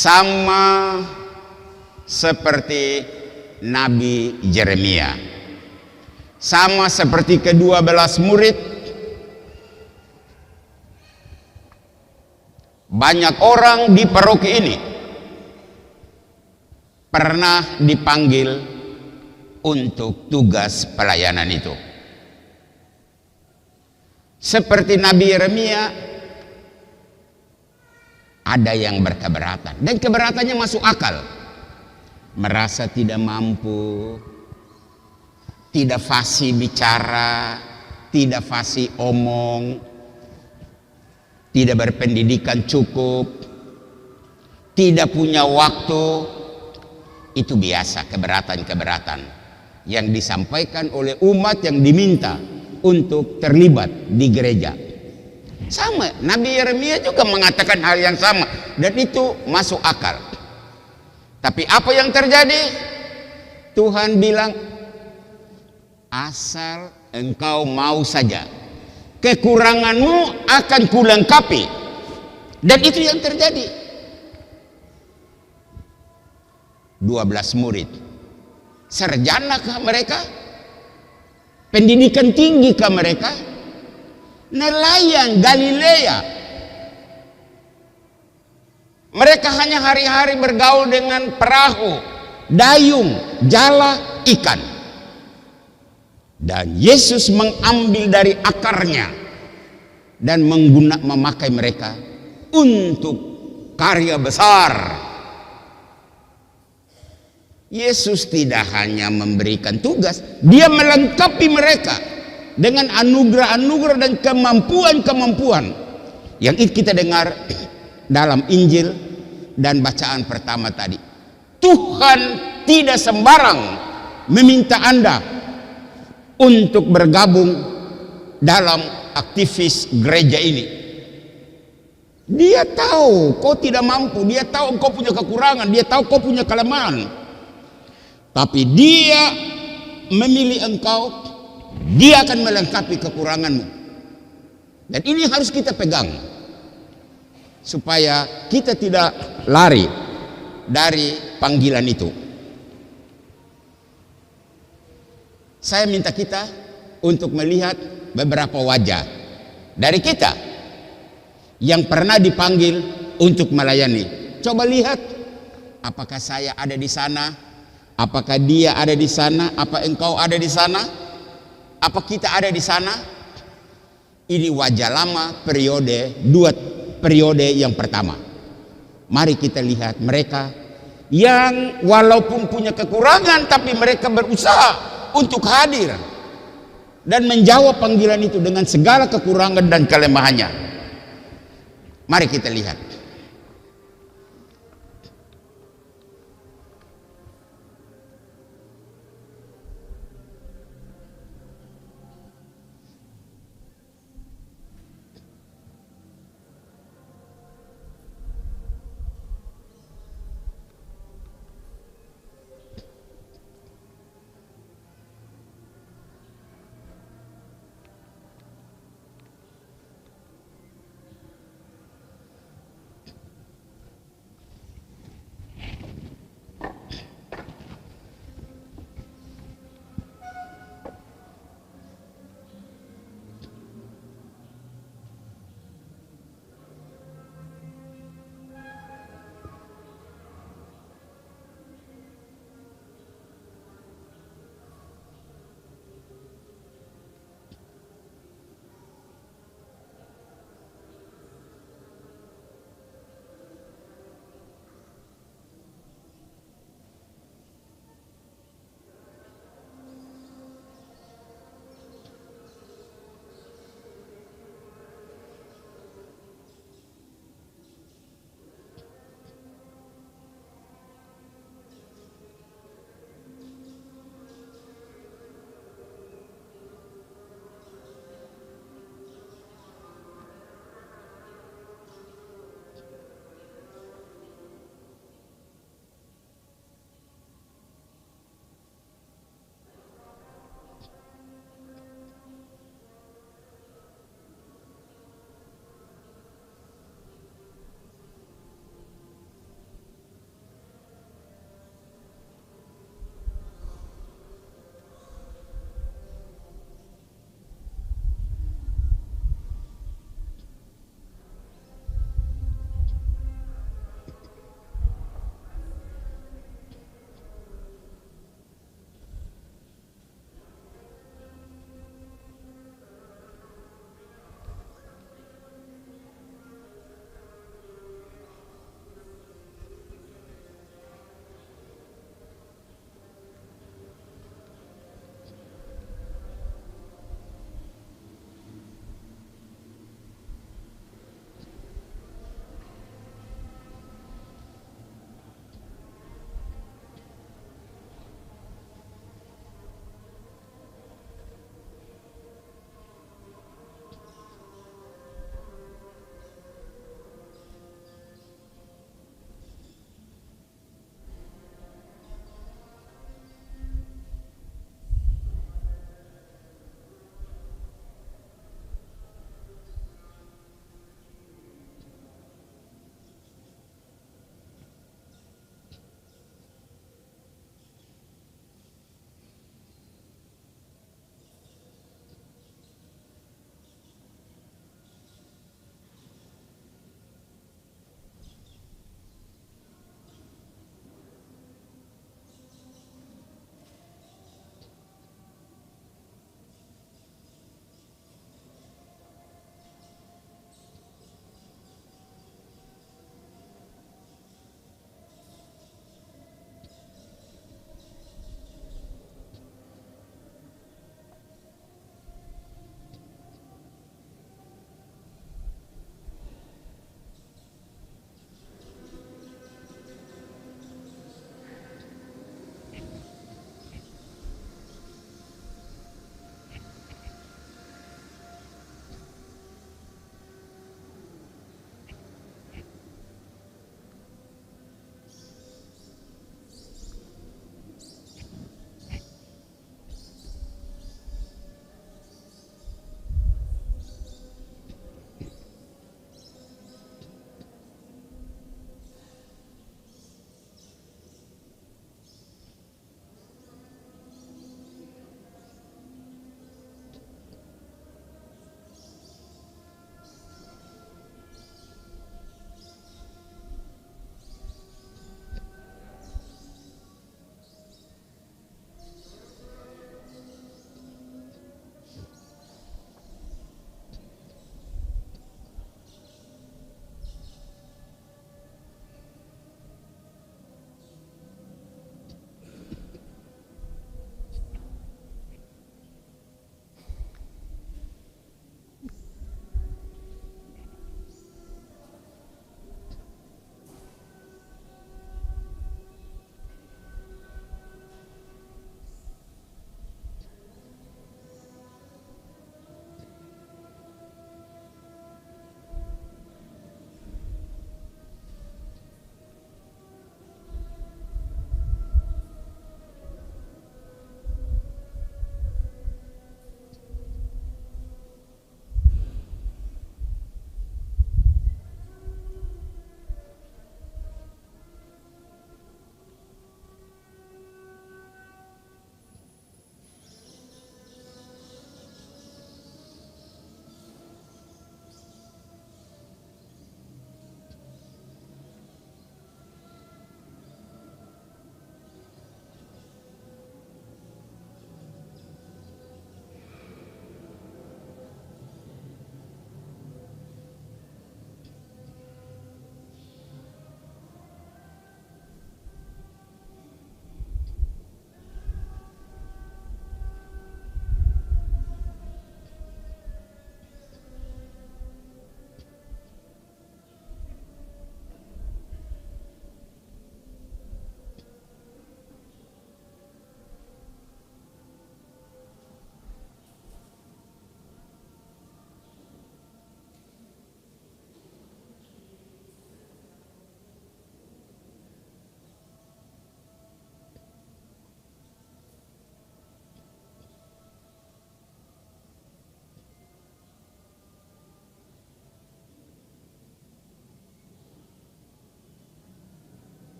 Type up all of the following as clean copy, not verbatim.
sama seperti Nabi Yeremia, sama seperti ke-12 murid. Banyak orang di paroki ini pernah dipanggil untuk tugas pelayanan itu. Seperti Nabi Yeremia, ada yang berkeberatan, dan keberatannya masuk akal. Merasa tidak mampu, tidak fasih bicara, tidak fasih omong, tidak berpendidikan cukup, tidak punya waktu. Itu biasa keberatan-keberatan yang disampaikan oleh umat yang diminta untuk terlibat di gereja. Sama, Nabi Yeremia juga mengatakan hal yang sama, dan itu masuk akal. Tapi apa yang terjadi? Tuhan bilang, asal engkau mau saja, kekuranganmu akan kulengkapi. Dan itu yang terjadi. 12 murid, sarjanakah mereka? Pendidikan tinggikah mereka? Nelayan Galilea. Mereka hanya hari-hari bergaul dengan perahu, dayung, jala, ikan. Dan Yesus mengambil dari akarnya dan memakai mereka untuk karya besar. Yesus tidak hanya memberikan tugas, dia melengkapi mereka dengan anugerah-anugerah dan kemampuan-kemampuan yang kita dengar dalam Injil dan bacaan pertama tadi. Tuhan tidak sembarang meminta Anda untuk bergabung dalam aktivis gereja ini. Dia tahu kau tidak mampu, dia tahu kau punya kekurangan, dia tahu kau punya kelemahan. Tapi dia memilih engkau, dia akan melengkapi kekuranganmu. Dan ini harus kita pegang, supaya kita tidak lari dari panggilan itu. Saya minta kita untuk melihat beberapa wajah dari kita yang pernah dipanggil untuk melayani. Coba lihat, apakah saya ada di sana? Apakah dia ada di sana? Apa engkau ada di sana? Apa kita ada di sana? Ini wajah lama dua periode yang pertama. Mari kita lihat mereka yang walaupun punya kekurangan, tapi mereka berusaha untuk hadir dan menjawab panggilan itu dengan segala kekurangan dan kelemahannya. Mari kita lihat.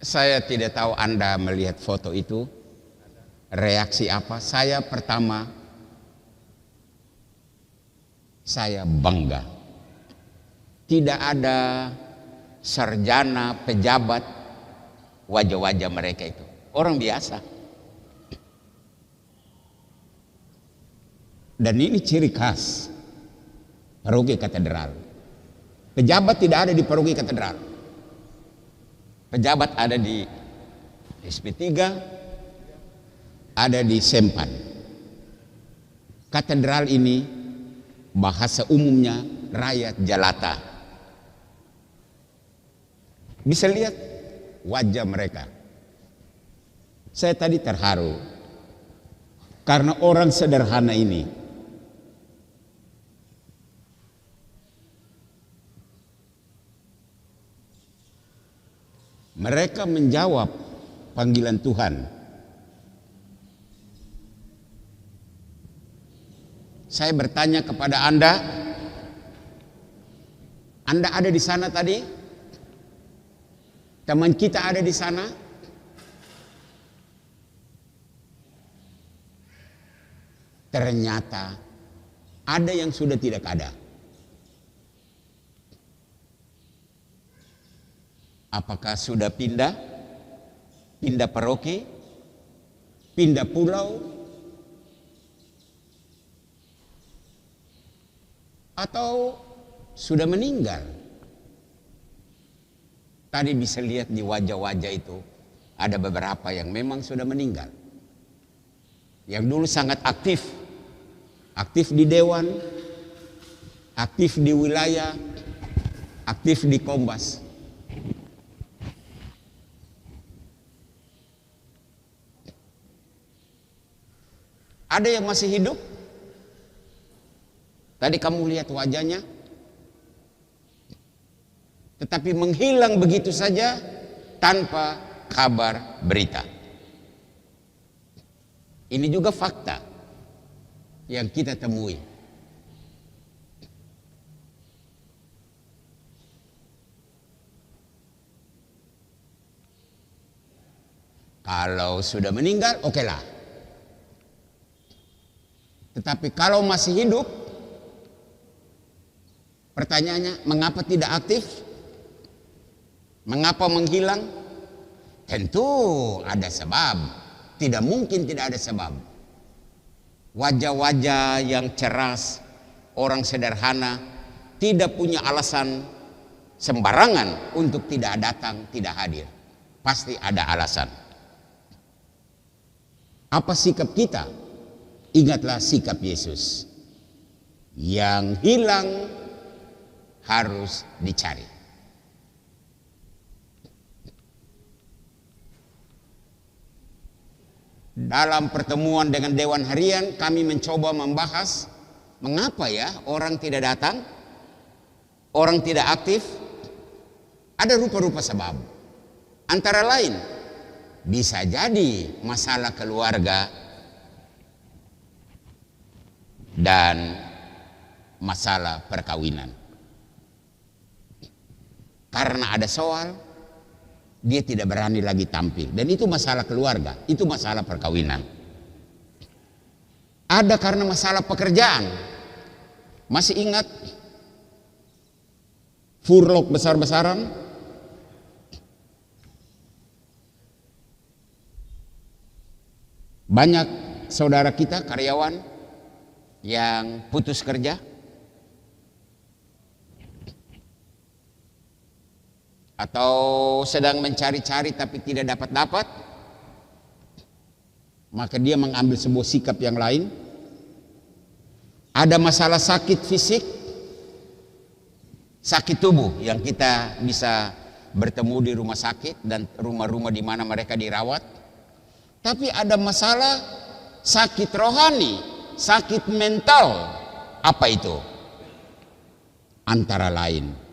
Saya tidak tahu Anda melihat foto itu, reaksi apa. Saya pertama, saya bangga. Tidak ada sarjana, pejabat, wajah-wajah mereka itu orang biasa. Dan ini ciri khas paroki katedral. Pejabat tidak ada di paroki katedral. Pejabat ada di SP3, ada di Sempan. Katedral ini bahasa umumnya rakyat jelata. Bisa lihat wajah mereka. Saya tadi terharu karena orang sederhana ini mereka menjawab panggilan Tuhan. Saya bertanya kepada Anda ada di sana tadi? Teman kita ada di sana? Ternyata ada yang sudah tidak ada. Apakah sudah pindah? Pindah paroki? Pindah pulau? Atau sudah meninggal? Tadi bisa lihat di wajah-wajah itu ada beberapa yang memang sudah meninggal. Yang dulu sangat aktif. Aktif di dewan, aktif di wilayah, aktif di Kombas. Ada yang masih hidup? Tadi kamu lihat wajahnya, tetapi menghilang begitu saja tanpa kabar berita. Ini juga fakta yang kita temui. Kalau sudah meninggal, oke lah. Tetapi kalau masih hidup, pertanyaannya, mengapa tidak aktif? Mengapa menghilang? Tentu ada sebab. Tidak mungkin tidak ada sebab. Wajah-wajah yang ceras, orang sederhana, tidak punya alasan sembarangan untuk tidak datang, tidak hadir. Pasti ada alasan. Apa sikap kita? Ingatlah sikap Yesus. Yang hilang harus dicari. Dalam pertemuan dengan Dewan Harian kami mencoba membahas mengapa ya orang tidak datang, orang tidak aktif. Ada rupa-rupa sebab. Antara lain bisa jadi masalah keluarga dan masalah perkawinan. Karena ada soal, dia tidak berani lagi tampil. Dan itu masalah keluarga, itu masalah perkawinan. Ada karena masalah pekerjaan. Masih ingat furlok besar-besaran? Banyak saudara kita karyawan yang putus kerja, atau sedang mencari-cari tapi tidak dapat-dapat, maka dia mengambil sebuah sikap yang lain. Ada masalah sakit fisik, sakit tubuh yang kita bisa bertemu di rumah sakit dan rumah-rumah di mana mereka dirawat. Tapi ada masalah sakit rohani, sakit mental. Apa itu? Antara lain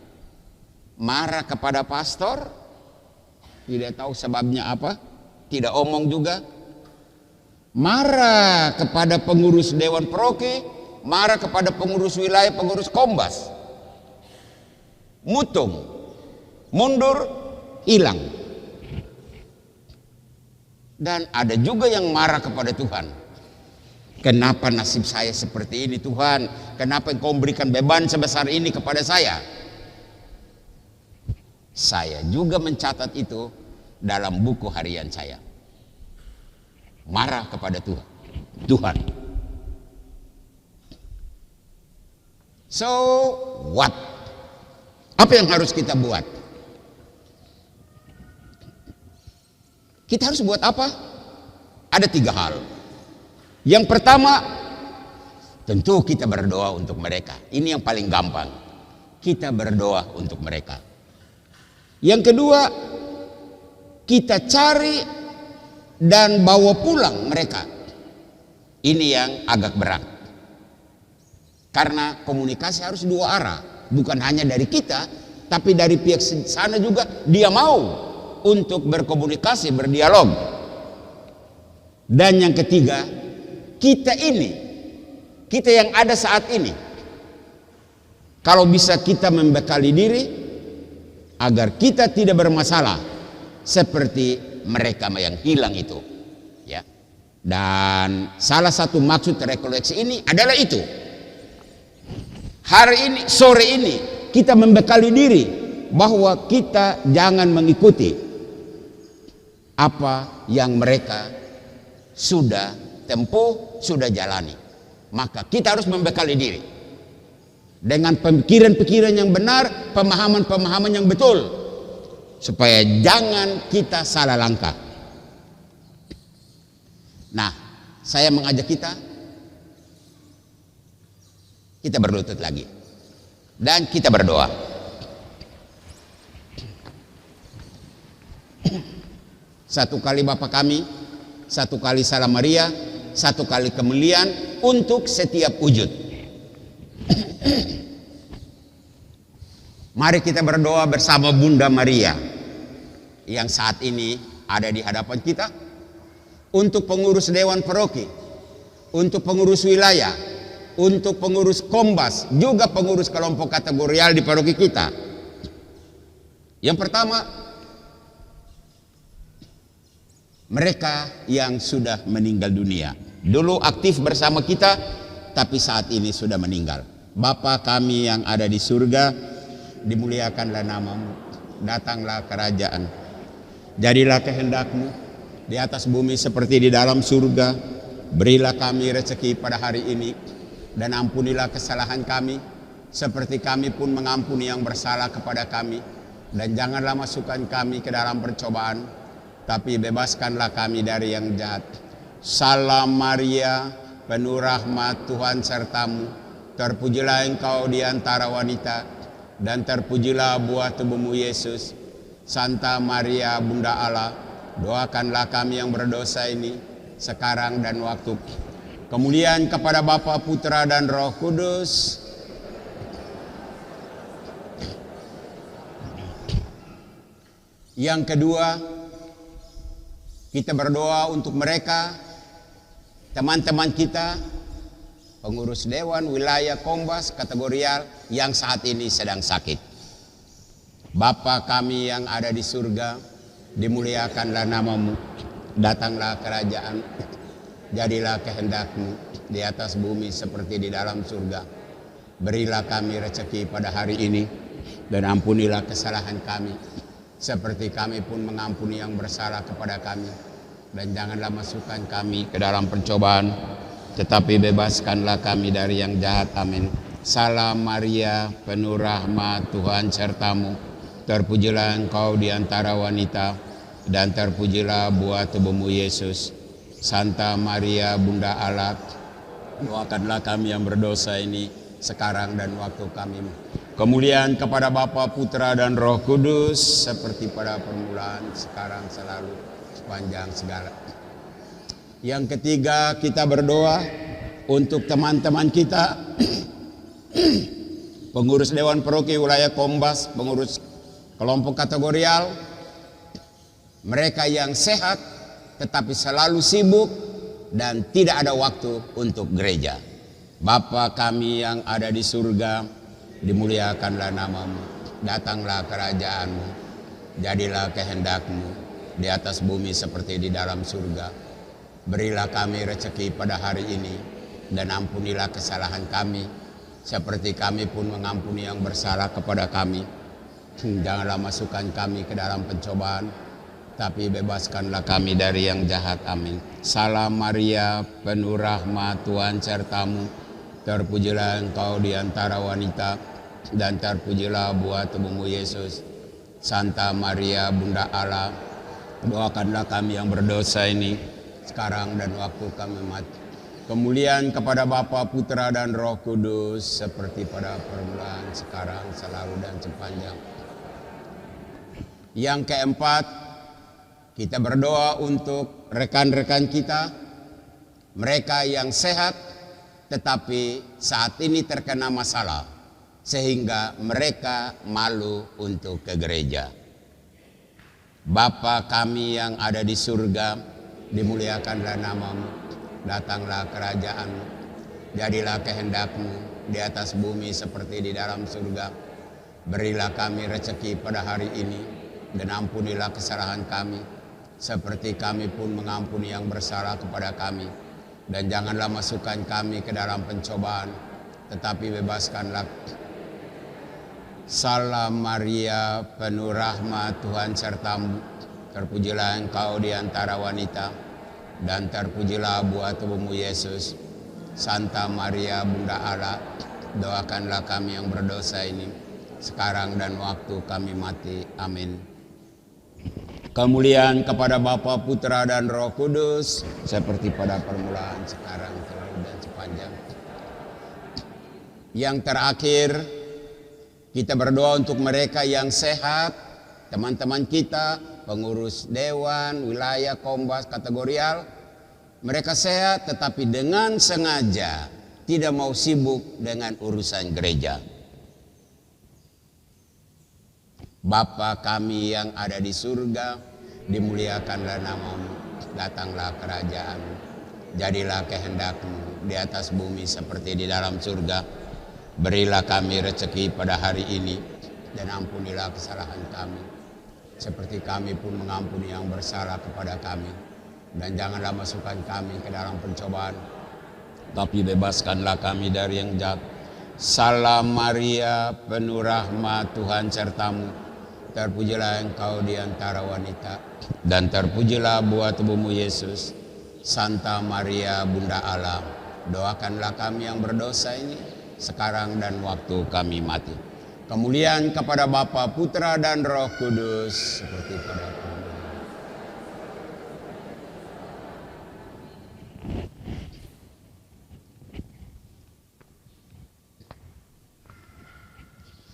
marah kepada pastor, tidak tahu sebabnya apa, tidak omong juga. Marah kepada pengurus dewan paroki, marah kepada pengurus wilayah, pengurus Kombas. Mutung, mundur, hilang. Dan ada juga yang marah kepada Tuhan. Kenapa nasib saya seperti ini Tuhan? Kenapa Engkau memberikan beban sebesar ini kepada saya? Saya juga mencatat itu dalam buku harian saya. Marah kepada Tuhan. Tuhan. So what? Apa yang harus kita buat? Kita harus buat apa? Ada 3 hal. Yang pertama, tentu kita berdoa untuk mereka. Ini yang paling gampang. Kita berdoa untuk mereka. Yang kedua, kita cari dan bawa pulang mereka. Ini yang agak berat. Karena komunikasi harus 2 arah. Bukan hanya dari kita, tapi dari pihak sana juga dia mau untuk berkomunikasi, berdialog. Dan yang ketiga, kita yang ada saat ini, kalau bisa kita membekali diri agar kita tidak bermasalah seperti mereka yang hilang itu, ya. Dan salah satu maksud rekoleksi ini adalah itu. Hari ini, sore ini, kita membekali diri bahwa kita jangan mengikuti apa yang mereka sudah tempuh, sudah jalani. Maka kita harus membekali diri dengan pemikiran-pemikiran yang benar, pemahaman-pemahaman yang betul, supaya jangan kita salah langkah. Nah, saya mengajak kita berlutut lagi dan kita berdoa. Satu kali Bapa kami, satu kali Salam Maria, satu kali kemuliaan untuk setiap wujud. Mari kita berdoa bersama Bunda Maria yang saat ini ada di hadapan kita, untuk pengurus Dewan Paroki, untuk pengurus wilayah, untuk pengurus Kombas, juga pengurus kelompok kategorial di paroki kita. Yang pertama, mereka yang sudah meninggal dunia. Dulu aktif bersama kita, tapi saat ini sudah meninggal. Bapa kami yang ada di surga, dimuliakanlah namamu, datanglah kerajaan, jadilah kehendak-Mu di atas bumi seperti di dalam surga. Berilah kami rezeki pada hari ini, dan ampunilah kesalahan kami seperti kami pun mengampuni yang bersalah kepada kami. Dan janganlah masukkan kami ke dalam percobaan, tapi bebaskanlah kami dari yang jahat. Salam Maria, penuh rahmat, Tuhan sertamu. Terpujilah engkau di antara wanita, dan terpujilah buah tubuhmu Yesus. Santa Maria, Bunda Allah, doakanlah kami yang berdosa ini, sekarang dan waktu kemuliaan kepada Bapa, Putra, dan Roh Kudus. Yang kedua, kita berdoa untuk mereka, teman-teman kita, pengurus dewan, wilayah, Kombas, kategorial yang saat ini sedang sakit. Bapa kami yang ada di surga, dimuliakanlah namamu, datanglah kerajaan, jadilah kehendak-Mu di atas bumi seperti di dalam surga. Berilah kami rezeki pada hari ini, dan ampunilah kesalahan kami seperti kami pun mengampuni yang bersalah kepada kami. Dan janganlah masukkan kami ke dalam pencobaan, tetapi bebaskanlah kami dari yang jahat. Amin. Salam Maria, penuh rahmat, Tuhan sertamu. Terpujilah engkau di antara wanita, dan terpujilah buah tubuhmu Yesus. Santa Maria, Bunda Allah, doakanlah kami yang berdosa ini, sekarang dan waktu kami. Kemuliaan kepada Bapa, Putra, dan Roh Kudus, seperti pada permulaan, sekarang, selalu, sepanjang segala. Yang ketiga, kita berdoa untuk teman-teman kita, pengurus Dewan Paroki Wilayah Kombas, pengurus kelompok kategorial, mereka yang sehat tetapi selalu sibuk dan tidak ada waktu untuk gereja. Bapa kami yang ada di surga, dimuliakanlah namamu, datanglah kerajaan-Mu, jadilah kehendak-Mu di atas bumi seperti di dalam surga. Berilah kami rezeki pada hari ini, dan ampunilah kesalahan kami, seperti kami pun mengampuni yang bersalah kepada kami. Janganlah masukkan kami ke dalam pencobaan, tapi bebaskanlah kami dari yang jahat. Amin. Salam Maria, penuh rahmat, Tuhan sertamu. Terpujilah engkau di antara wanita, dan terpujilah buah tubuhmu Yesus. Santa Maria, Bunda Allah, doakanlah kami yang berdosa ini, sekarang dan waktu kami mati. Kemuliaan kepada Bapa, Putra, dan Roh Kudus, seperti pada permulaan, sekarang, selalu, dan sepanjang. Yang keempat, kita berdoa untuk rekan-rekan kita, mereka yang sehat, tetapi saat ini terkena masalah, sehingga mereka malu untuk ke gereja. Bapa kami yang ada di surga, dimuliakanlah namamu, datanglah kerajaanmu, jadilah kehendakmu di atas bumi seperti di dalam surga. Berilah kami rezeki pada hari ini, dan ampunilah kesalahan kami, seperti kami pun mengampuni yang bersalah kepada kami. Dan janganlah masukkan kami ke dalam pencobaan, tetapi bebaskanlah. Salam Maria, penuh rahmat, Tuhan sertamu. Terpujilah engkau di antara wanita, dan terpujilah buah tubuhmu Yesus. Santa Maria, Bunda Allah, doakanlah kami yang berdosa ini, sekarang dan waktu kami mati. Amin. Kemuliaan kepada Bapa, Putra, dan Roh Kudus, seperti pada permulaan, sekarang, selalu, dan sepanjang. Yang terakhir, kita berdoa untuk mereka yang sehat, teman-teman kita, pengurus dewan, wilayah, kombas, kategorial. Mereka sehat tetapi dengan sengaja tidak mau sibuk dengan urusan gereja. Bapa kami yang ada di surga, dimuliakanlah namamu, datanglah kerajaanmu, jadilah kehendakmu di atas bumi seperti di dalam surga. Berilah kami rezeki pada hari ini, dan ampunilah kesalahan kami, seperti kami pun mengampuni yang bersalah kepada kami. Dan janganlah masukkan kami ke dalam pencobaan, tapi bebaskanlah kami dari yang jahat. Salam Maria, penuh rahmat, Tuhan sertamu. Terpujilah engkau di antara wanita, dan terpujilah buah tubuhmu Yesus. Santa Maria, Bunda Allah, doakanlah kami yang berdosa ini, sekarang dan waktu kami mati. Kemuliaan kepada Bapa, Putra, dan Roh Kudus, seperti pada permulaan.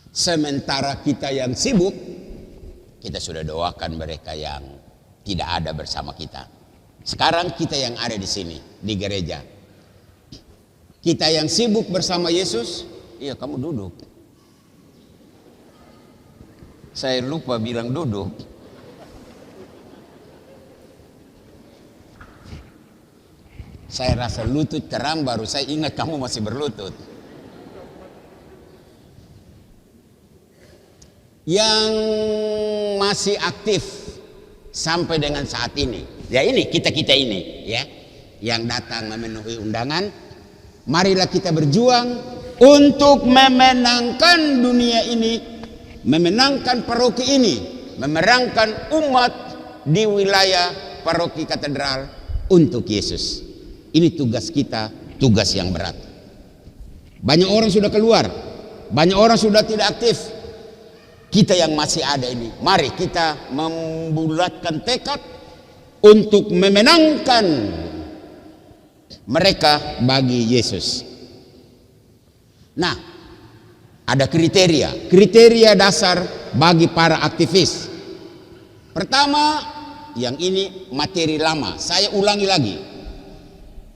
Sementara kita yang sibuk, kita sudah doakan mereka yang tidak ada bersama kita. Sekarang kita yang ada di sini, di gereja. Kita yang sibuk bersama Yesus, iya kamu duduk. Saya lupa bilang duduk. Saya rasa lutut kram, baru saya ingat kamu masih berlutut. Yang masih aktif sampai dengan saat ini, ya ini kita ini, ya, yang datang memenuhi undangan. Marilah kita berjuang untuk memenangkan dunia ini, memenangkan paroki ini, memenangkan umat di wilayah paroki katedral untuk Yesus. Ini tugas kita, tugas yang berat. Banyak orang sudah keluar, banyak orang sudah tidak aktif. Kita yang masih ada ini, mari kita membulatkan tekad untuk memenangkan mereka bagi Yesus. Nah, ada kriteria dasar bagi para aktivis. Pertama, yang ini materi lama, saya ulangi lagi.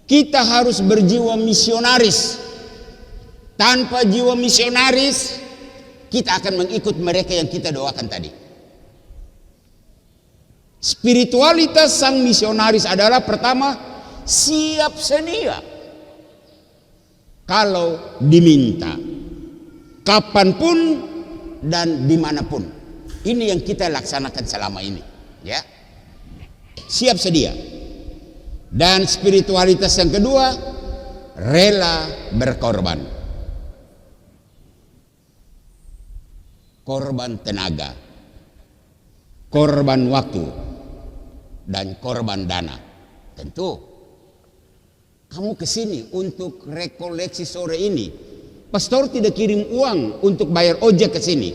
Kita harus berjiwa misionaris. Tanpa jiwa misionaris, kita akan mengikut mereka yang kita doakan tadi. Spiritualitas sang misionaris adalah pertama, siap sedia kalau diminta, kapanpun dan dimanapun. Ini yang kita laksanakan selama ini, ya. siap sedia. Dan spiritualitas yang kedua, rela berkorban. Korban tenaga, korban waktu, dan korban dana. Tentu kamu kesini untuk rekoleksi sore ini. Pastor tidak kirim uang untuk bayar ojek ke sini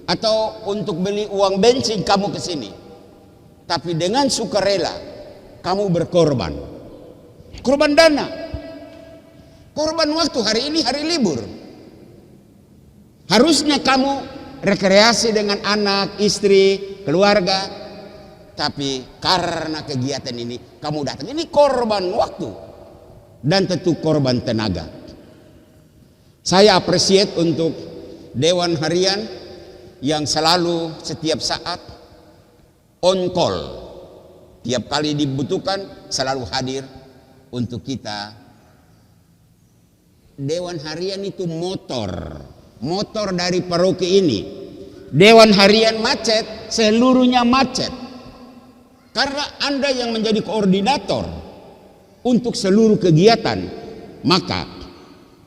atau untuk beli uang bensin kamu ke sini. Tapi dengan sukarela kamu berkorban. Korban dana, korban waktu. Hari ini hari libur. Harusnya kamu rekreasi dengan anak, istri, keluarga. Tapi karena kegiatan ini kamu datang. Ini korban waktu dan tentu korban tenaga. Saya appreciate untuk Dewan Harian yang selalu setiap saat on call. Tiap kali dibutuhkan selalu hadir untuk kita. Dewan Harian itu motor dari paroki ini. Dewan Harian macet, seluruhnya macet. Karena Anda yang menjadi koordinator untuk seluruh kegiatan. Maka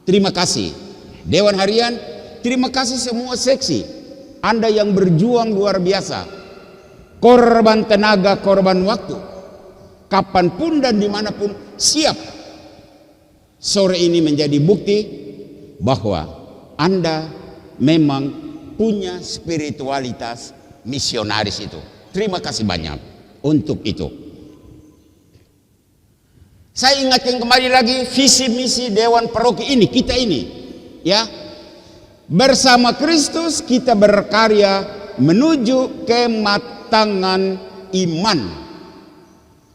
terima kasih Dewan Harian, terima kasih semua seksi. Anda yang berjuang luar biasa. Korban tenaga, korban waktu. Kapanpun dan dimanapun siap. Sore ini menjadi bukti bahwa Anda memang punya spiritualitas misionaris itu. Terima kasih banyak untuk itu. Saya ingatkan kembali lagi visi misi Dewan Paroki ini, kita ini, ya. Bersama Kristus kita berkarya menuju kematangan iman.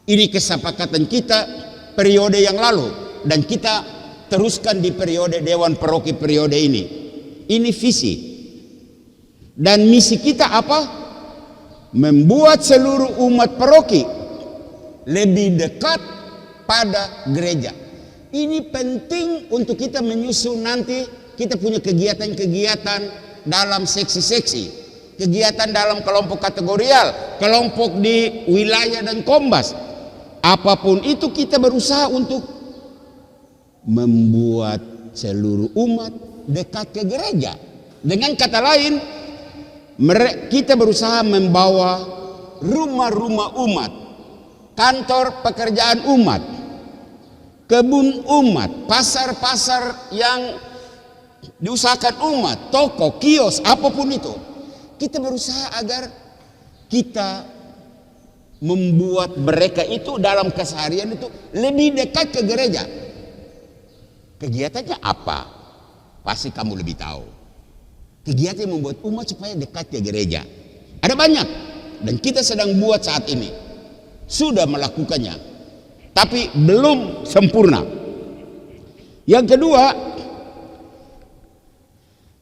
Ini kesepakatan kita periode yang lalu dan kita teruskan di periode Dewan Paroki periode ini. Ini visi. Dan misi kita apa? Membuat seluruh umat paroki lebih dekat pada gereja. Ini penting untuk kita menyusun nanti kita punya kegiatan-kegiatan dalam seksi-seksi. Kegiatan dalam kelompok kategorial, kelompok di wilayah dan kombas. Apapun itu kita berusaha untuk membuat seluruh umat dekat ke gereja. Dengan kata lain, kita berusaha membawa rumah-rumah umat, kantor pekerjaan umat, kebun umat, pasar-pasar yang diusahakan umat, toko, kios, apapun itu. Kita berusaha agar kita membuat mereka itu dalam keseharian itu lebih dekat ke gereja. Kegiatannya apa? Pasti kamu lebih tahu. Kegiatan yang membuat umat supaya dekat ke gereja. Ada banyak dan kita sedang buat saat ini. Sudah melakukannya. Tapi belum sempurna. Yang kedua,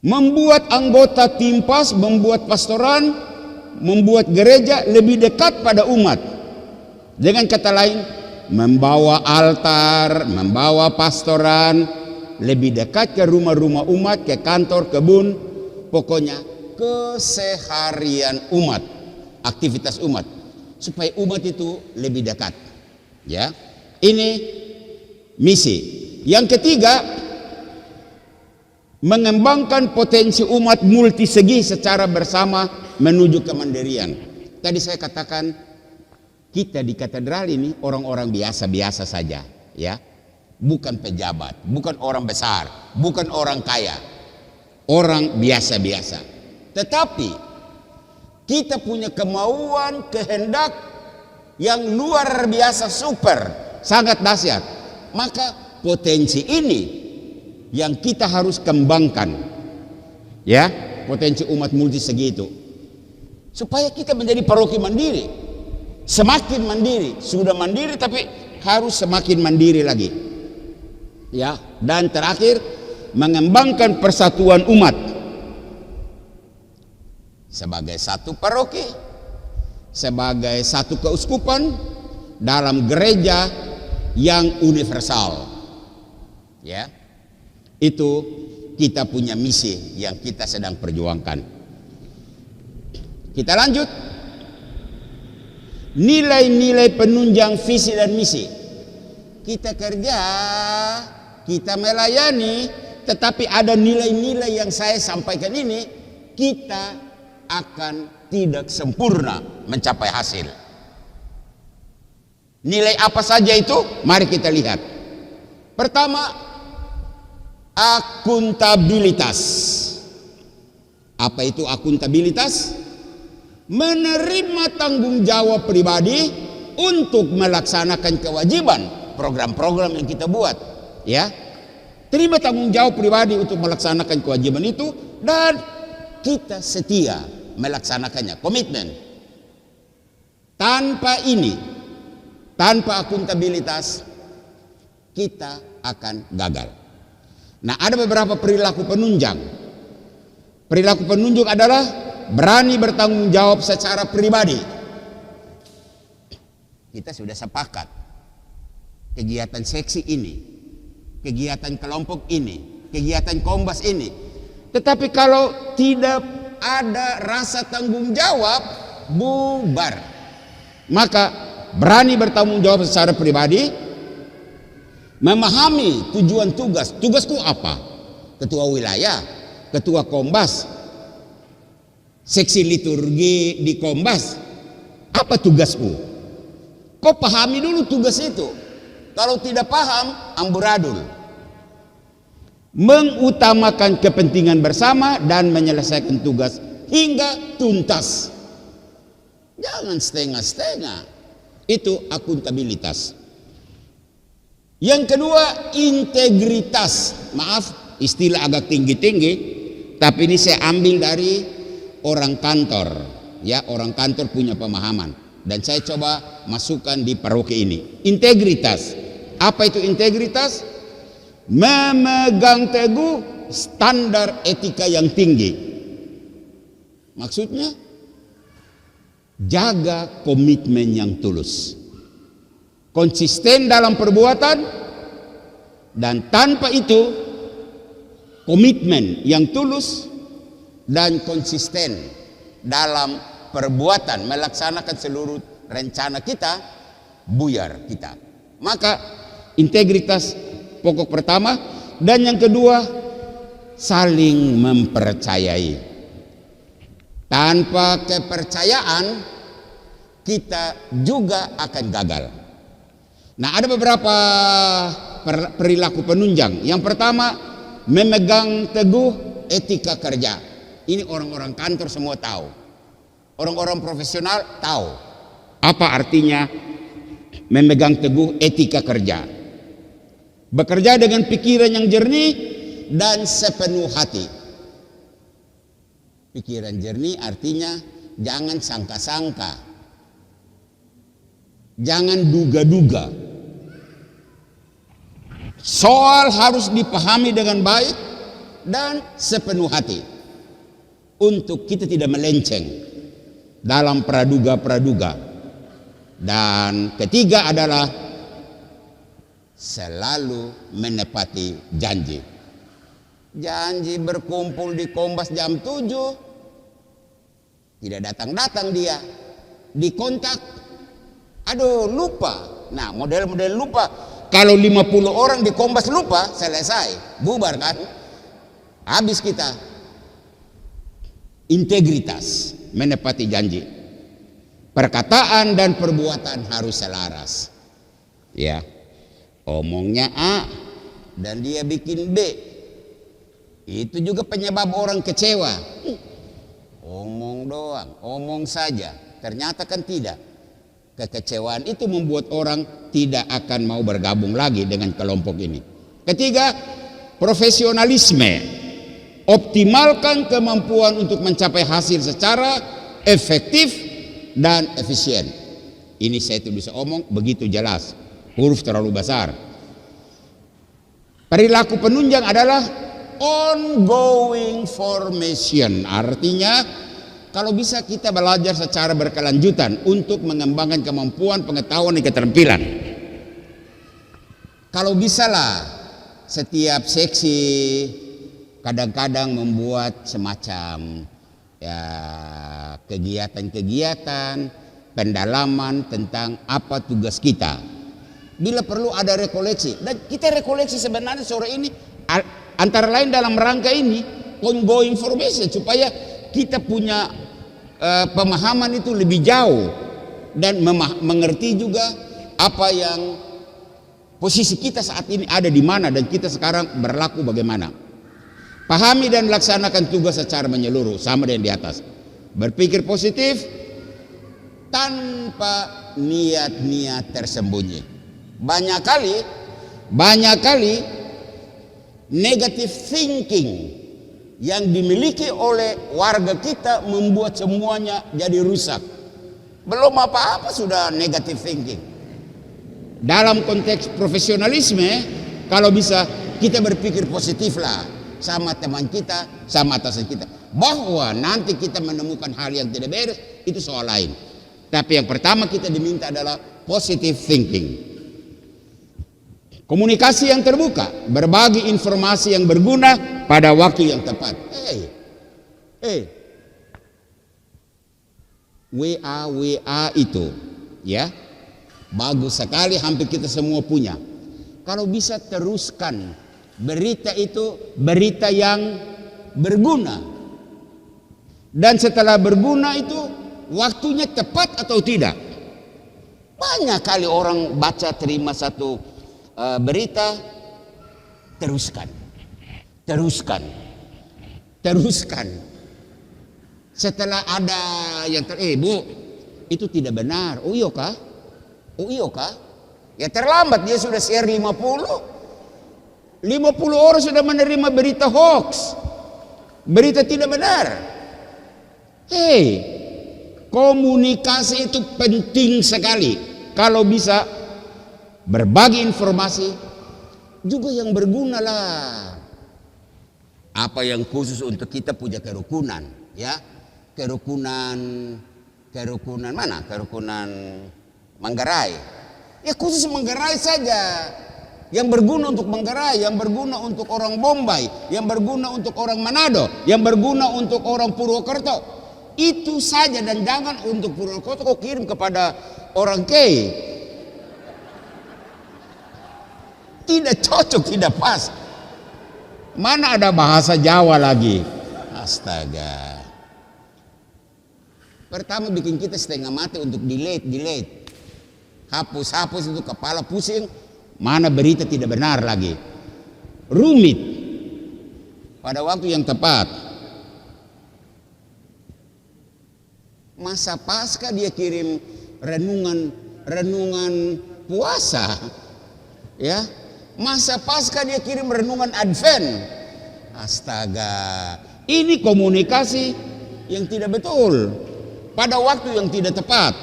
membuat anggota timpas, membuat pastoran, membuat gereja lebih dekat pada umat. Dengan kata lain, membawa altar, membawa pastoran lebih dekat ke rumah-rumah umat, ke kantor, kebun. Pokoknya keseharian umat, aktivitas umat, supaya umat itu lebih dekat. Ya, ini misi. Yang ketiga, mengembangkan potensi umat multisegi secara bersama menuju kemandirian. Tadi saya katakan kita di katedral ini orang-orang biasa-biasa saja, ya, bukan pejabat, bukan orang besar, bukan orang kaya. Orang biasa-biasa. Tetapi kita punya kemauan, kehendak yang luar biasa, super, sangat dahsyat. Maka potensi ini yang kita harus kembangkan. Ya, potensi umat multisegi itu. Supaya kita menjadi paroki mandiri. Semakin mandiri, sudah mandiri tapi harus semakin mandiri lagi. Ya, dan terakhir mengembangkan persatuan umat sebagai satu paroki, sebagai satu keuskupan dalam gereja yang universal. Ya, itu kita punya misi yang kita sedang perjuangkan. Kita lanjut. nilai-nilai penunjang visi dan misi. Kita kerja, kita melayani, tetapi ada nilai-nilai yang saya sampaikan ini, kita akan tidak sempurna mencapai hasil. Nilai apa saja itu? Mari kita lihat. Pertama, akuntabilitas. Apa itu akuntabilitas? Menerima tanggung jawab pribadi untuk melaksanakan kewajiban program-program yang kita buat, ya. Terima tanggung jawab pribadi untuk melaksanakan kewajiban itu dan kita setia melaksanakannya, komitmen. Tanpa ini, tanpa akuntabilitas, kita akan gagal. Nah, ada beberapa perilaku penunjang. Perilaku penunjang adalah berani bertanggung jawab secara pribadi. Kita sudah sepakat kegiatan seksi ini, kegiatan kelompok ini, kegiatan Kombas ini. Tetapi kalau tidak ada rasa tanggung jawab, bubar. Maka berani bertanggung jawab secara pribadi, memahami tujuan tugas. Tugasku apa? Ketua wilayah, ketua Kombas, seksi liturgi di Kombas, apa tugasku? Kau pahami dulu tugas itu. Kalau tidak paham, amburadul. Mengutamakan kepentingan bersama dan menyelesaikan tugas hingga tuntas. Jangan setengah-setengah. Itu akuntabilitas. Yang kedua, integritas. Maaf, istilah agak tinggi-tinggi, tapi ini saya ambil dari orang kantor, ya, orang kantor punya pemahaman dan saya coba masukkan di paroki ini. Integritas. Apa itu integritas? Memegang teguh standar etika yang tinggi. Maksudnya jaga komitmen yang tulus, konsisten dalam perbuatan, dan tanpa itu komitmen yang tulus dan konsisten dalam perbuatan melaksanakan seluruh rencana kita, buyar kita. Maka integritas pokok pertama, dan yang kedua saling mempercayai. Tanpa kepercayaan kita juga akan gagal. Nah, ada beberapa perilaku penunjang. Yang pertama, memegang teguh etika kerja. Ini orang-orang kantor semua tahu. Orang-orang profesional tahu apa artinya memegang teguh etika kerja. Bekerja dengan pikiran yang jernih dan sepenuh hati. Pikiran jernih artinya jangan sangka-sangka. Jangan duga-duga. Soal harus dipahami dengan baik dan sepenuh hati. Untuk kita tidak melenceng dalam praduga-praduga. Dan ketiga adalah selalu menepati janji. Janji berkumpul di Kombas jam 7, tidak datang-datang dia. Dikontak, aduh lupa. Nah, model-model lupa. Kalau 50 orang di Kombas lupa, selesai, bubar kan? Habis kita. Integritas, menepati janji. Perkataan dan perbuatan harus selaras. Ya. Omongnya A dan dia bikin B. Itu juga penyebab orang kecewa. Omong doang, omong saja. Ternyata kan tidak. Kekecewaan itu membuat orang tidak akan mau bergabung lagi dengan kelompok ini. Ketiga, profesionalisme. Optimalkan kemampuan untuk mencapai hasil secara efektif dan efisien. Ini saya tulis omong begitu jelas, huruf terlalu besar. Perilaku penunjang adalah ongoing formation. Artinya kalau bisa kita belajar secara berkelanjutan untuk mengembangkan kemampuan, pengetahuan, dan keterampilan. Kalau bisalah setiap seksi kadang-kadang membuat semacam ya kegiatan-kegiatan pendalaman tentang apa tugas kita. Bila perlu ada rekoleksi, dan kita rekoleksi sebenarnya sore ini antara lain dalam rangka ini ongoing information, supaya kita punya pemahaman itu lebih jauh dan mengerti juga apa yang posisi kita saat ini ada di mana dan kita sekarang berlaku bagaimana. Pahami dan laksanakan tugas secara menyeluruh sama dengan di atas. Berpikir positif tanpa niat-niat tersembunyi. Banyak kali negative thinking yang dimiliki oleh warga kita membuat semuanya jadi rusak. Belum apa-apa sudah negative thinking. Dalam konteks profesionalisme, kalau bisa kita berpikir positif lah sama teman kita, sama atasan kita. Bahwa nanti kita menemukan hal yang tidak beres, itu soal lain. Tapi yang pertama kita diminta adalah positive thinking. Komunikasi yang terbuka, berbagi informasi yang berguna pada waktu yang tepat. WA itu, ya, bagus sekali, hampir kita semua punya. Kalau bisa teruskan berita itu, berita yang berguna. Dan setelah berguna itu, waktunya tepat atau tidak. Banyak kali orang baca terima satu berita, teruskan. Setelah ada yang Bu, itu tidak benar. Oh iya kah? Ya terlambat, dia sudah share 50 orang sudah menerima berita hoax, berita tidak benar. Komunikasi itu penting sekali. Kalau bisa berbagi informasi juga yang berguna lah. Apa yang khusus untuk kita punya kerukunan, ya. Kerukunan mana? Kerukunan Manggarai. Ya khusus Manggarai saja. Yang berguna untuk Manggarai, yang berguna untuk orang Bombay, yang berguna untuk orang Manado, yang berguna untuk orang Purwokerto. Itu saja, dan jangan untuk Purwokerto kau kirim kepada orang Kei. Tidak cocok, tidak pas. Mana ada bahasa Jawa lagi. Astaga. Pertama bikin kita setengah mati untuk delete. Hapus itu kepala pusing. Mana berita tidak benar lagi. Rumit. Pada waktu yang tepat. Masa Paskah dia kirim renungan puasa. Ya. Masa Paskah dia kirim renungan Advent. Astaga. Ini komunikasi yang tidak betul. Pada waktu yang tidak tepat.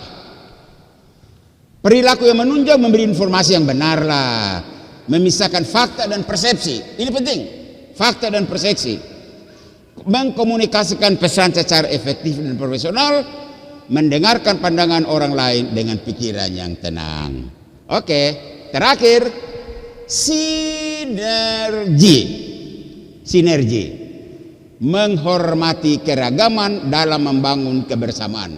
Perilaku yang menunjang memberi informasi yang benar lah. Memisahkan fakta dan persepsi. Ini penting. Fakta dan persepsi. Mengkomunikasikan pesan secara efektif dan profesional. Mendengarkan pandangan orang lain dengan pikiran yang tenang. Oke. Terakhir. Sinergi. Menghormati keragaman dalam membangun kebersamaan.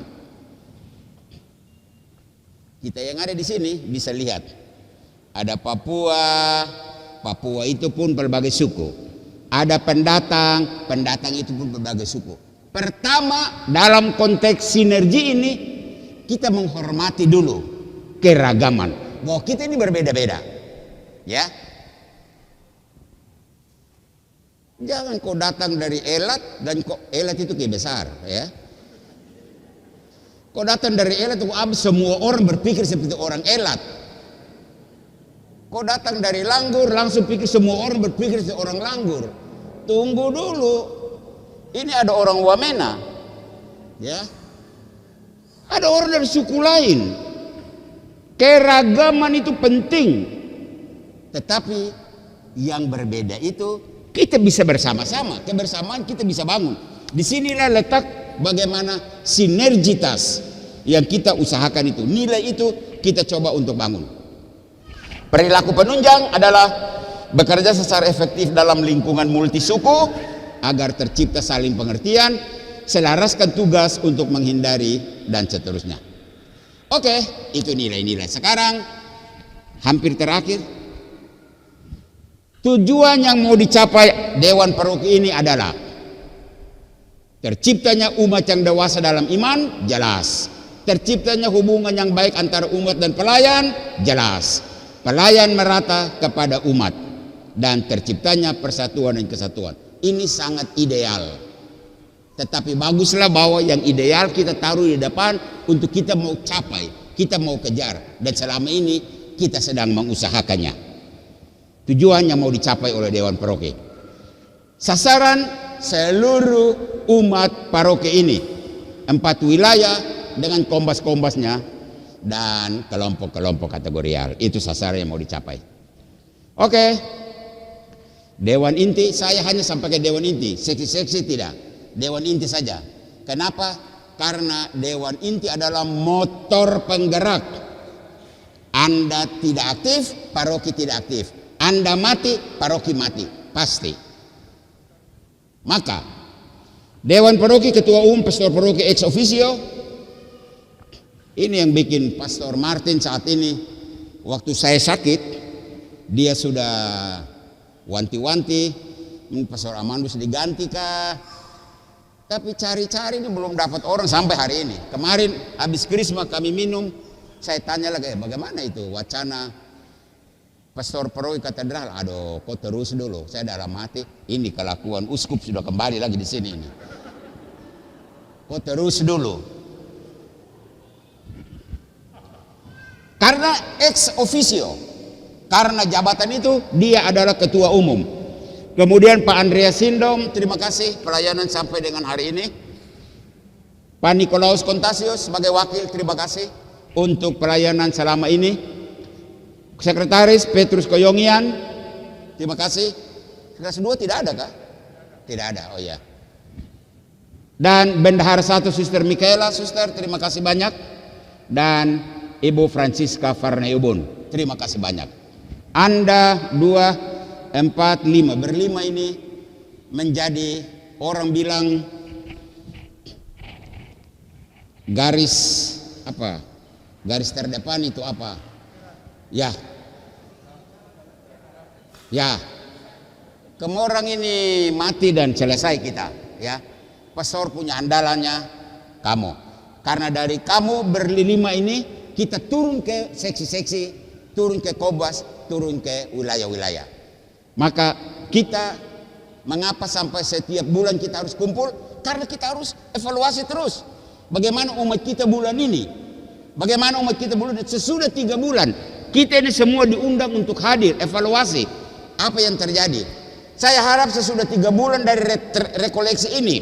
Kita yang ada di sini bisa lihat. Ada Papua itu pun berbagai suku. Ada pendatang itu pun berbagai suku. Pertama, dalam konteks sinergi ini kita menghormati dulu keragaman. Bahwa kita ini berbeda-beda. Ya, jangan kau datang dari Elat dan kau Elat itu kayak besar, ya. Kau datang dari Elat, semua orang berpikir seperti orang Elat. Kau datang dari Langgur, langsung pikir semua orang berpikir seperti orang Langgur. Tunggu dulu, ini ada orang Wamena, ya. Ada orang dari suku lain. Keragaman itu penting. Tetapi yang berbeda itu kita bisa bersama-sama, kebersamaan kita bisa bangun. Disinilah letak bagaimana sinergitas yang kita usahakan itu. Nilai itu kita coba untuk bangun. Perilaku penunjang adalah bekerja secara efektif dalam lingkungan multisuku agar tercipta saling pengertian, selaraskan tugas untuk menghindari dan seterusnya. Oke, itu nilai-nilai. Sekarang hampir terakhir, tujuan yang mau dicapai Dewan Paroki ini adalah terciptanya umat yang dewasa dalam iman, jelas. Terciptanya hubungan yang baik antara umat dan pelayan, jelas. Pelayan merata kepada umat, dan terciptanya persatuan dan kesatuan. Ini sangat ideal. Tetapi baguslah bahwa yang ideal kita taruh di depan untuk kita mau capai, kita mau kejar, dan selama ini kita sedang mengusahakannya. Tujuan yang mau dicapai oleh Dewan Paroki. Sasaran seluruh umat paroki ini, 4 wilayah dengan kombas-kombasnya dan kelompok-kelompok kategorial. Itu sasaran yang mau dicapai. Oke. Dewan inti, saya hanya sampai ke dewan inti, seksi-seksi tidak. Dewan inti saja. Kenapa? Karena dewan inti adalah motor penggerak. Anda tidak aktif, paroki tidak aktif. Anda mati, paroki mati. Pasti. Maka, Dewan Paroki, Ketua Umum, Pastor Paroki ex officio, ini yang bikin Pastor Martin saat ini, waktu saya sakit, dia sudah wanti-wanti, Pastor Amandus diganti kah? Tapi cari-cari ini belum dapat orang sampai hari ini. Kemarin habis krisma kami minum, saya tanya lagi, bagaimana itu wacana Pastor Paroki Katedral? Aduh, kok terus dulu. Saya dalam hati, ini kelakuan uskup sudah kembali lagi di sini ini. Kok terus dulu? Karena ex officio, karena jabatan itu dia adalah ketua umum. Kemudian Pak Andreas Sindom, terima kasih pelayanan sampai dengan hari ini. Pak Nikolaus Kontasius sebagai wakil, terima kasih untuk pelayanan selama ini. Sekretaris Petrus Koyongian, terima kasih. Sekretaris 2 tidak ada kah? Tidak ada, oh ya. Dan Bendahara 1 Suster Mikaela, Suster, terima kasih banyak. Dan Ibu Francisca Farneubun, terima kasih banyak. Anda 2, 4, 5, berlima ini menjadi orang bilang garis apa? Garis terdepan itu apa? Ya. Ya. Kamu orang ini mati dan selesai kita, ya. Pastor punya andalannya kamu. Karena dari kamu berlima ini kita turun ke seksi-seksi, turun ke kobas, turun ke wilayah-wilayah. Maka kita mengapa sampai setiap bulan kita harus kumpul? Karena kita harus evaluasi terus. Bagaimana umat kita bulan ini? Bagaimana umat kita bulan ini? Sesudah 3 bulan kita ini semua diundang untuk hadir, evaluasi apa yang terjadi. Saya harap sesudah 3 bulan dari rekoleksi ini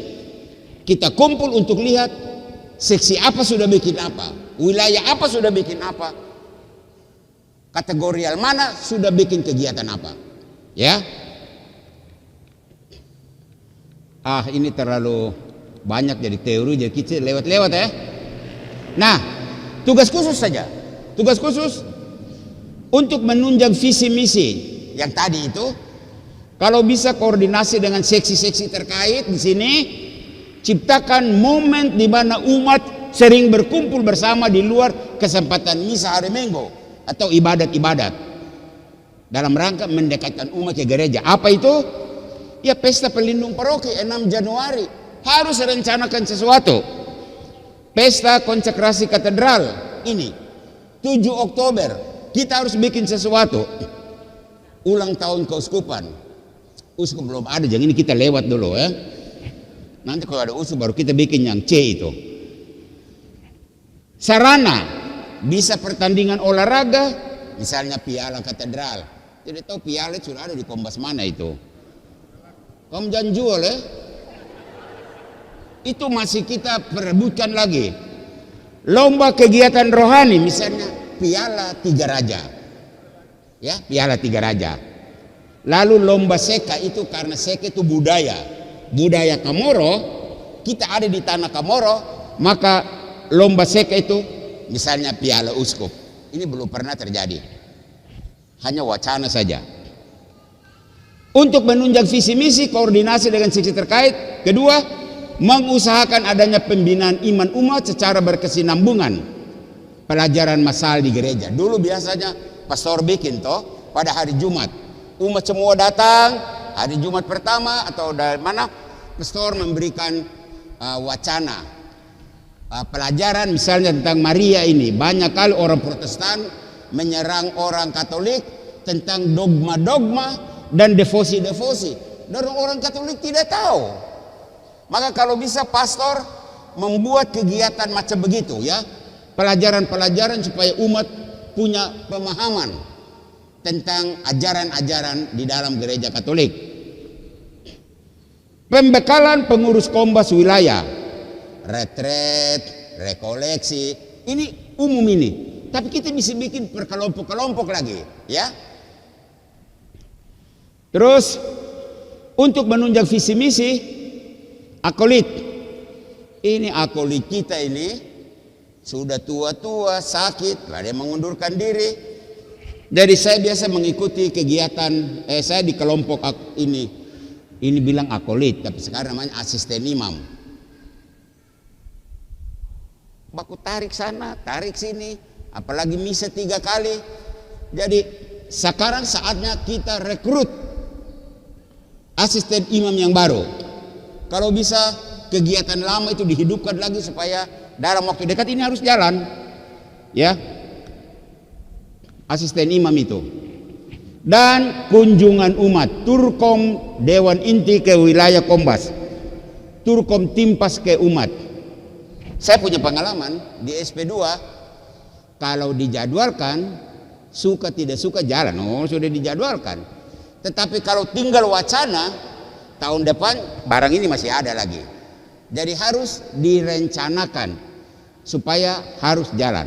kita kumpul untuk lihat seksi apa sudah bikin apa, wilayah apa sudah bikin apa, kategorial mana sudah bikin kegiatan apa. Ya, ini terlalu banyak jadi teori, jadi kita lewat-lewat ya. Nah, tugas khusus saja, tugas khusus untuk menunjang visi misi yang tadi itu. Kalau bisa koordinasi dengan seksi-seksi terkait di sini, ciptakan momen di mana umat sering berkumpul bersama di luar kesempatan misa hari Minggu atau ibadat-ibadat. Dalam rangka mendekatkan umat ke gereja. Apa itu? Ya pesta pelindung paroki 6 Januari. Harus rencanakan sesuatu. Pesta konsekrasi katedral ini 7 Oktober. Kita harus bikin sesuatu. Ulang tahun keuskupan. Uskup belum ada, jangan ini kita lewat dulu ya. Nanti kalau ada uskup baru kita bikin yang C itu. Sarana bisa pertandingan olahraga, misalnya piala katedral. Tidak tahu piala sudah ada di kombas mana itu. Kamu jangan jual ya. Itu masih kita perebutkan lagi. Lomba kegiatan rohani misalnya piala 3 raja. Ya, piala 3 raja. Lalu lomba seka itu karena seka itu budaya. Budaya Kamoro, kita ada di tanah Kamoro, maka lomba seka itu misalnya piala uskup. Ini belum pernah terjadi. Hanya wacana saja. Untuk menunjang visi misi, koordinasi dengan seksi terkait. Kedua, mengusahakan adanya pembinaan iman umat secara berkesinambungan. pelajaran massal di gereja. Dulu biasanya pastor bikin toh pada hari Jumat. Umat semua datang hari Jumat pertama atau dari mana pastor memberikan wacana pelajaran misalnya tentang Maria ini. Banyak kali orang Protestan menyerang orang Katolik tentang dogma-dogma dan devosi-devosi. Dan orang Katolik tidak tahu. Maka kalau bisa pastor membuat kegiatan macam begitu ya. Pelajaran-pelajaran supaya umat punya pemahaman tentang ajaran-ajaran di dalam gereja Katolik. Pembekalan pengurus Kombas wilayah, retret, rekoleksi, ini umum ini. Tapi kita bisa bikin berkelompok-kelompok lagi, ya. Terus untuk menunjang visi misi, akolit. Ini akolit kita ini sudah tua-tua, sakit, ada yang mengundurkan diri. Jadi saya biasa mengikuti kegiatan, saya di kelompok ini. Ini bilang akolit, tapi sekarang namanya asisten imam. Baku tarik sana, tarik sini, apalagi misa 3 kali. Jadi sekarang saatnya kita rekrut asisten imam yang baru. Kalau bisa kegiatan lama itu dihidupkan lagi supaya dalam waktu dekat ini harus jalan, ya. Asisten imam itu. Dan kunjungan umat, Turkom Dewan Inti ke wilayah Kombas, Turkom Timpas ke umat. Saya punya pengalaman di SP2, kalau dijadwalkan, suka tidak suka jalan, sudah dijadwalkan. Tetapi kalau tinggal wacana, tahun depan barang ini masih ada lagi. Jadi harus direncanakan supaya harus jalan.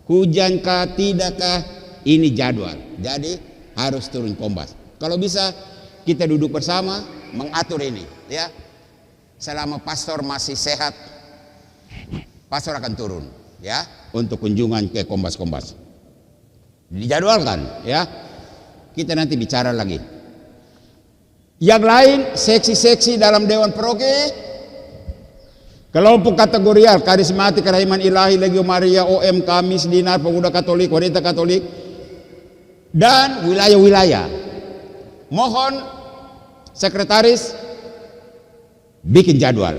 Hujankah tidakkah, ini jadwal. Jadi harus turun Kombas. Kalau bisa kita duduk bersama mengatur ini, ya. Selama pastor masih sehat, pastor akan turun, ya, untuk kunjungan ke Kombas-Kombas. Dijadwalkan, ya. Kita nanti bicara lagi. Yang lain, seksi-seksi dalam Dewan Paroki, kelompok kategorial, karismatik, kerahiman ilahi, Legio Maria, OM, Kamis, Dinar, Pemuda Katolik, Wanita Katolik, dan wilayah-wilayah. Mohon sekretaris bikin jadwal.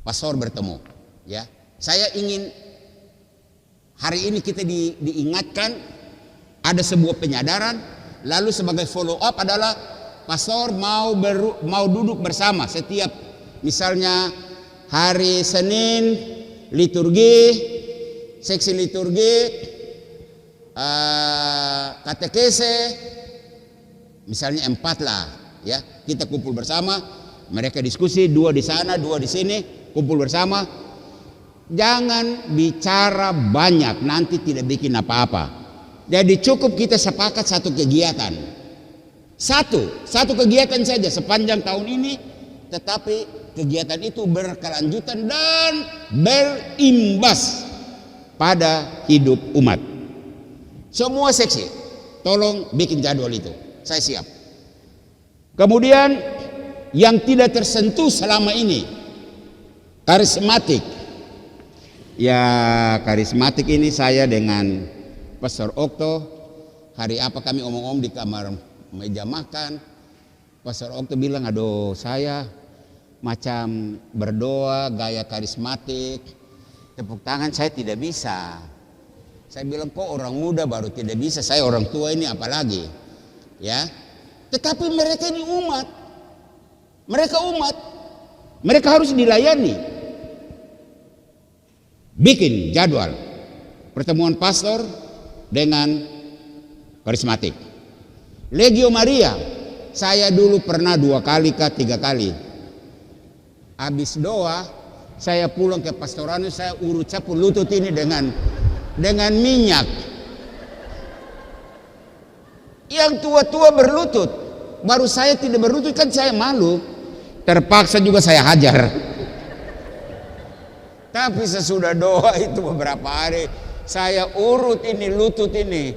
Pastor bertemu, ya. Saya ingin hari ini kita diingatkan ada sebuah penyadaran, lalu sebagai follow up adalah pastor mau duduk bersama setiap misalnya hari Senin liturgi, seksi liturgi, katekese, misalnya 4 lah, ya. Kita kumpul bersama, mereka diskusi, 2 di sana, 2 di sini, kumpul bersama. Jangan bicara banyak, nanti tidak bikin apa-apa. Jadi cukup kita sepakat satu kegiatan. Satu kegiatan saja sepanjang tahun ini, tetapi kegiatan itu berkelanjutan dan berimbas pada hidup umat. Semua seksi, tolong bikin jadwal itu. Saya siap. Kemudian yang tidak tersentuh selama ini, karismatik. Ya, karismatik ini saya dengan Pastor Okto, hari apa kami omong-omong di kamar meja makan, Pastor Okto bilang, aduh saya macam berdoa gaya karismatik, tepuk tangan saya tidak bisa. Saya bilang, kok orang muda baru tidak bisa, saya orang tua ini apalagi, ya. Tetapi mereka ini umat, mereka harus dilayani. Bikin jadwal pertemuan pastor dengan karismatik. Legio Maria, saya dulu pernah 2 kali kah 3 kali. Habis doa, saya pulang ke pastoranus, saya urut sapu lutut ini dengan minyak. Yang tua-tua berlutut, baru saya tidak berlutut, kan saya malu. Terpaksa juga saya hajar. Tapi sesudah doa itu beberapa hari, saya urut ini lutut ini.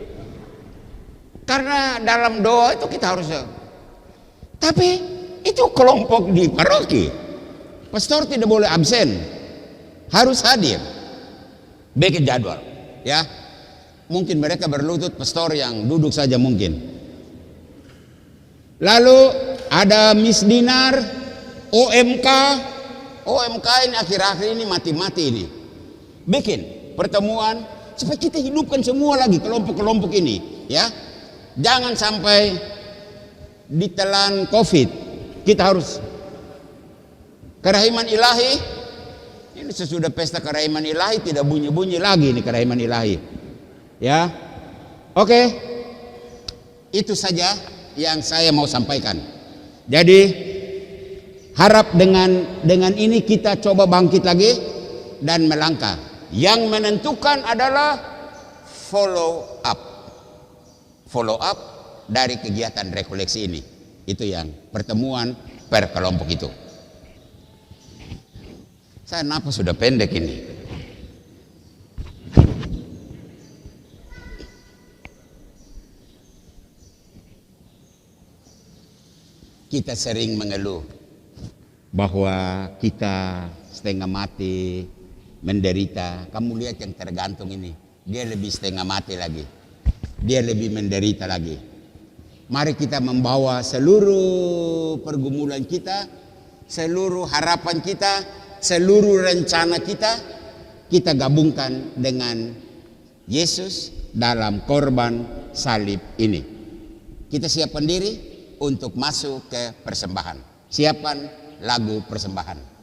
Karena dalam doa itu kita harus. Tapi itu kelompok di paroki. Pastor tidak boleh absen. harus hadir. Bikin jadwal, ya. Mungkin mereka berlutut, pastor yang duduk saja mungkin. Lalu ada Miss Dinar, OMK ini akhir-akhir ini mati-mati ini. Bikin pertemuan supaya kita hidupkan semua lagi kelompok-kelompok ini, ya. Jangan sampai ditelan COVID. Kita harus kerahiman ilahi. Ini sesudah pesta kerahiman ilahi tidak bunyi-bunyi lagi ini kerahiman ilahi. Ya. Oke. Itu saja yang saya mau sampaikan. Jadi harap dengan ini kita coba bangkit lagi dan melangkah. Yang menentukan adalah follow up. Follow up dari kegiatan rekoleksi ini. Itu yang pertemuan per kelompok itu. Saya napas sudah pendek ini. Kita sering mengeluh bahwa kita setengah mati, menderita. Kamu lihat yang tergantung ini, dia lebih setengah mati lagi. Dia lebih menderita lagi. Mari kita membawa seluruh pergumulan kita, seluruh harapan kita, seluruh rencana kita gabungkan dengan Yesus dalam korban salib ini. Kita siapkan diri untuk masuk ke persembahan. Siapkan lagu persembahan.